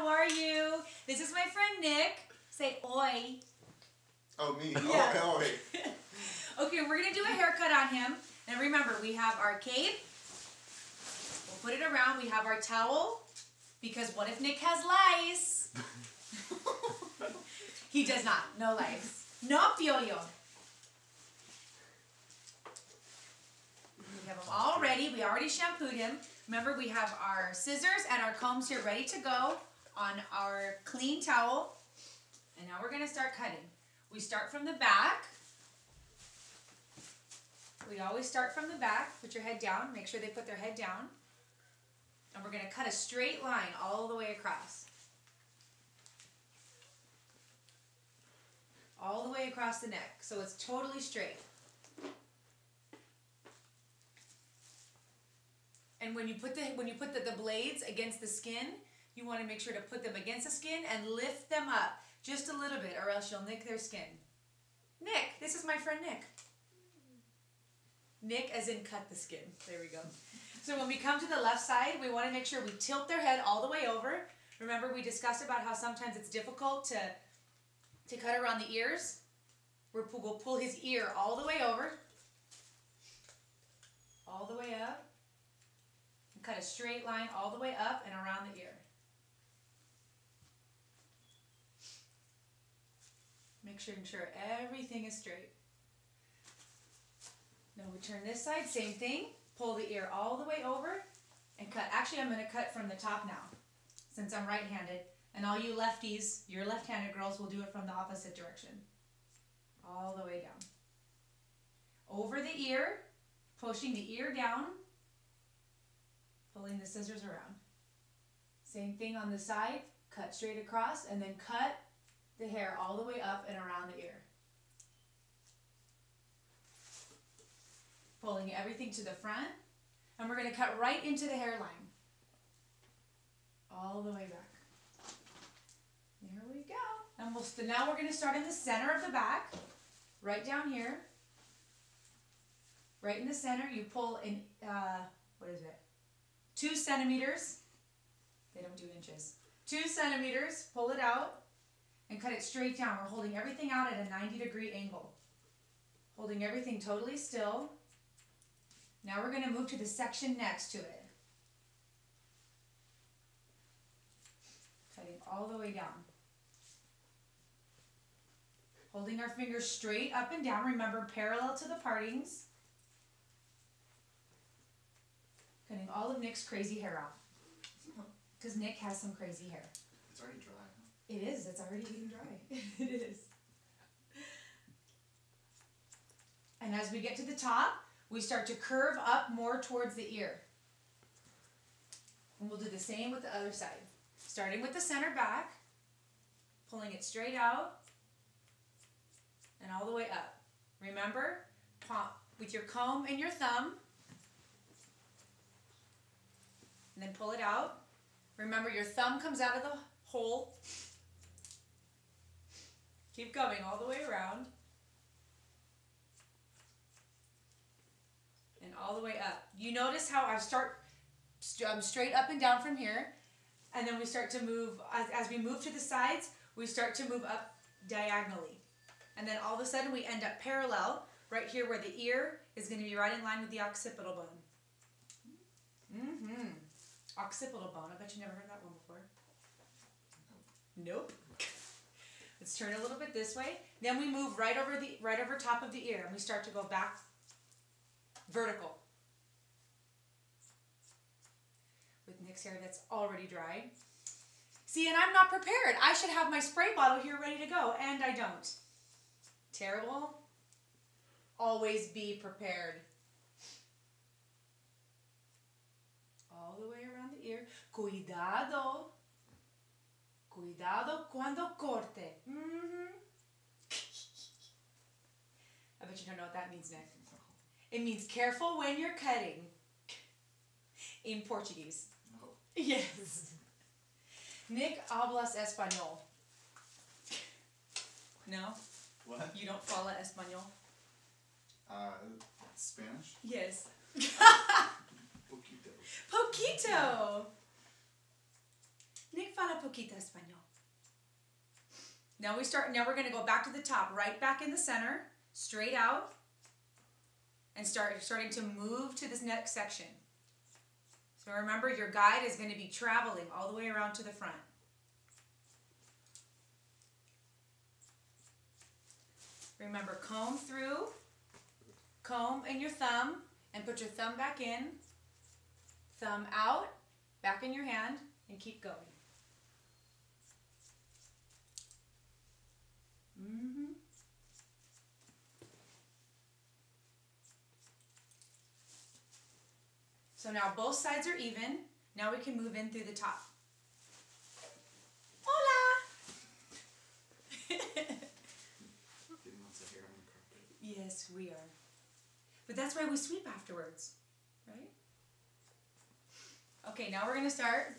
how are you? This is my friend Nick. Say oi. Oh, me? Yeah. Oh, wait. Okay, we're going to do a haircut on him. And remember, we have our cape. We'll put it around. We have our towel. Because what if Nick has lice? He does not. No lice. No piollo. We have him all ready. We already shampooed him. Remember, we have our scissors and our combs here ready to go on our clean towel. And now we're going to start cutting. We start from the back. We always start from the back. Put your head down. Make sure they put their head down. And we're going to cut a straight line all the way across. All the way across the neck. So it's totally straight. And when you put the blades against the skin, you want to make sure to put them against the skin and lift them up just a little bit, or else you'll nick their skin. Nick, this is my friend Nick. Nick as in cut the skin. There we go. So when we come to the left side, we want to make sure we tilt their head all the way over. Remember, we discussed about how sometimes it's difficult to cut around the ears. We'll pull his ear all the way over. All the way up. And cut a straight line all the way up and around the ear. Make sure everything is straight. Now we turn this side, same thing. Pull the ear all the way over and cut. Actually, I'm going to cut from the top now since I'm right-handed. And all you lefties, your left-handed girls, will do it from the opposite direction. All the way down. Over the ear, pushing the ear down, pulling the scissors around. Same thing on the side, cut straight across, and then cut the hair all the way up and around the ear. Pulling everything to the front, and we're going to cut right into the hairline. All the way back. There we go. And now we're going to start in the center of the back, right down here. Right in the center, you pull in, 2 centimeters. They don't do inches. 2 centimeters, pull it out, and cut it straight down. We're holding everything out at a 90-degree angle. Holding everything totally still. Now we're going to move to the section next to it. Cutting all the way down. Holding our fingers straight up and down. Remember, parallel to the partings. Cutting all of Nick's crazy hair out. Because Nick has some crazy hair. It's already dry, huh? It is. It's already getting dry. It is. And as we get to the top, we start to curve up more towards the ear. And we'll do the same with the other side. Starting with the center back, pulling it straight out, and all the way up. Remember, with your comb and your thumb, and then pull it out. Remember, your thumb comes out of the hole. Keep going all the way around. And all the way up. You notice how I start straight up and down from here, and then we start to move, as we move to the sides, we start to move up diagonally. And then all of a sudden we end up parallel, right here where the ear is going to be right in line with the occipital bone. Occipital bone. I bet you never heard that one before. Nope. Let's turn a little bit this way. Then we move right over top of the ear, and we start to go back vertical. With Nick's hair that's already dry. See, and I'm not prepared. I should have my spray bottle here ready to go, and I don't. Terrible. Always be prepared. All the way around the ear. Cuidado. Cuidado cuando corte. I bet you don't know what that means, Nick. It means careful when you're cutting. In Portuguese. No. Yes. Nick hablas español. No? What? You don't fala español? Spanish? Yes. Poquito. Poquito. Nick fala poquito. poquito español. Now we're going to go back to the top, right back in the center, straight out, and starting to move to this next section. So remember, your guide is going to be traveling all the way around to the front. Remember, comb through, comb in your thumb, and put your thumb back in, thumb out, back in your hand, and keep going. Mm-hmm. So now both sides are even. Now we can move in through the top. Hola! Getting lots of hair on the carpet. Yes, we are. But that's why we sweep afterwards, right? Okay, now we're going to start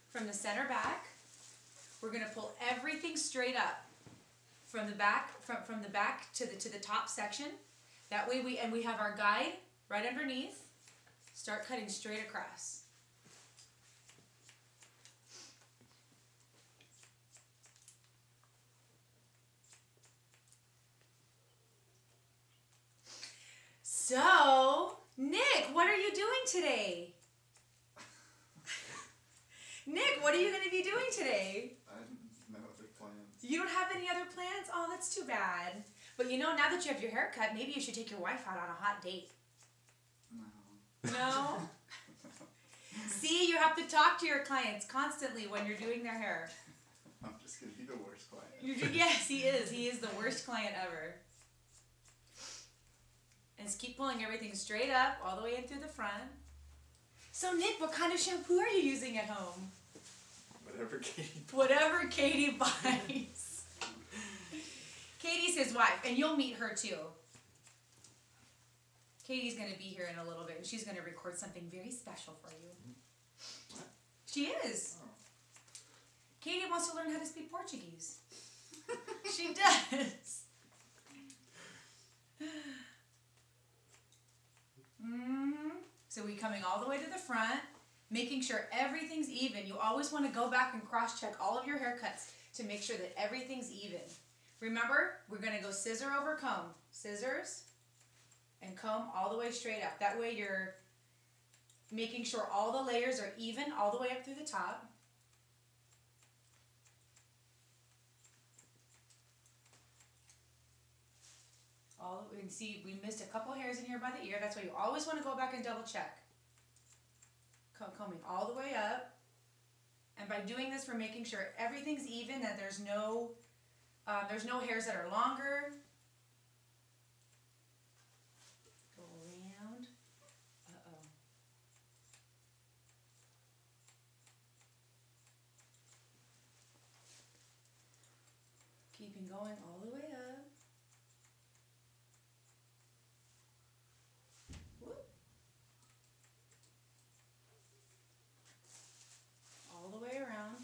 from the center back. We're going to pull everything straight up from the back from the back to the top section. That way we have our guide right underneath. Start cutting straight across. So, Nick, what are you doing today? Nick, what are you going to be doing today? I have no other plans. You don't have any other plans? Oh, that's too bad. But you know, now that you have your hair cut, maybe you should take your wife out on a hot date. No. No? See, you have to talk to your clients constantly when you're doing their hair. I'm just going to be the worst client. Yes, he is. He is the worst client ever. And just keep pulling everything straight up, all the way in through the front. So, Nick, what kind of shampoo are you using at home? Whatever Katie. Whatever Katie buys. Katie's his wife, and you'll meet her too. Katie's going to be here in a little bit, and she's going to record something very special for you. What? She is. Oh. Katie wants to learn how to speak Portuguese. She does. So we coming all the way to the front, making sure everything's even. You always want to go back and cross-check all of your haircuts to make sure that everything's even. Remember, we're going to go scissor over comb. Scissors and comb all the way straight up. That way you're making sure all the layers are even all the way up through the top. We can see we missed a couple hairs in here by the ear. That's why you always want to go back and double check. Combing all the way up. And by doing this, we're making sure everything's even, that there's no hairs that are longer. Go around. Uh-oh. Keeping going all the way up. Whoop. All the way around.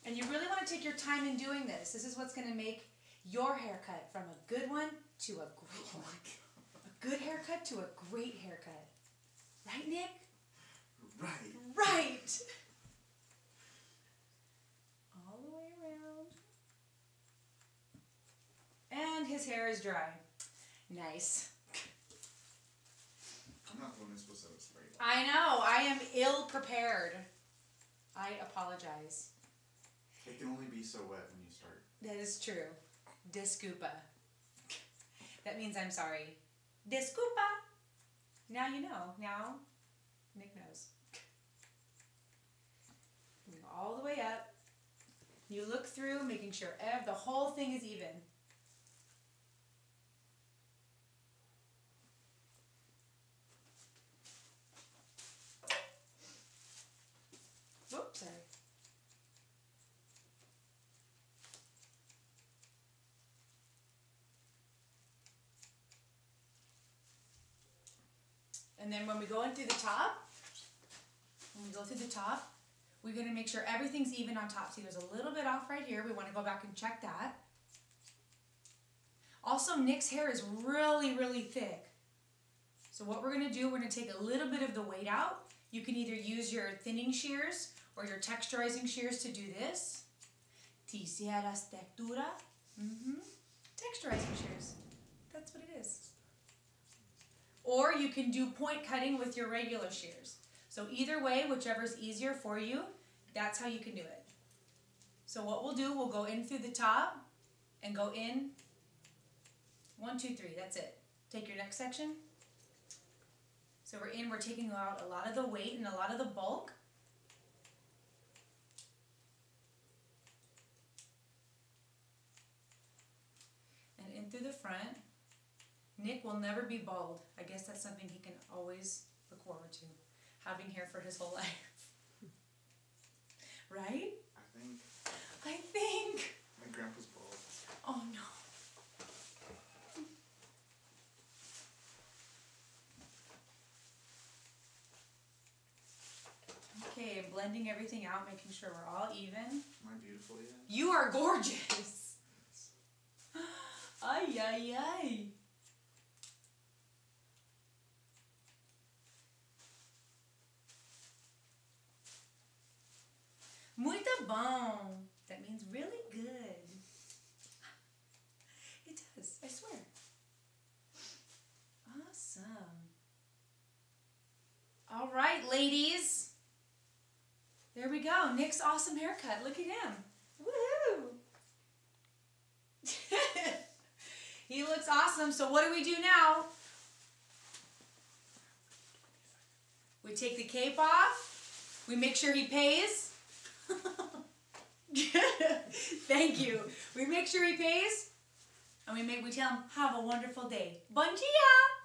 And you really want to take your time in doing this. This is what's going to make your haircut from a good one to a great one. A good haircut to a great haircut. Right, Nick? Right. Right! All the way around. And his hair is dry. Nice. I'm not the one who's supposed to have a straight. I know. I am ill prepared. I apologize. It can only be so wet when you start. That is true. Disculpa. That means I'm sorry. Disculpa. Now you know. Now Nick knows. Go all the way up. You look through, making sure the whole thing is even. Whoops, sorry. And then when we go in through the top, we're going to make sure everything's even on top. See, there's a little bit off right here. We want to go back and check that. Also, Nick's hair is really, really thick. So what we're going to do, we're going to take a little bit of the weight out. You can either use your thinning shears or your texturizing shears to do this. Tijeras textura. Texturizing shears. That's what it is. Or you can do point cutting with your regular shears. So either way, whichever's easier for you, that's how you can do it. So what we'll do, we'll go in through the top and go in 1, 2, 3, that's it. Take your next section. So we're taking out a lot of the weight and a lot of the bulk. And in through the front. Nick will never be bald. I guess that's something he can always look forward to, having hair for his whole life. Right? I think. I think. My grandpa's bald. Oh no. Okay, blending everything out, making sure we're all even. Am I beautiful yet? You are gorgeous. Ay, ay, ay. Muito bom. That means really good. It does, I swear. Awesome. All right, ladies. There we go. Nick's awesome haircut. Look at him. Woohoo! He looks awesome. So what do we do now? We take the cape off. We make sure he pays. Thank you. We make sure he pays. And we tell him, have a wonderful day. Bon dia!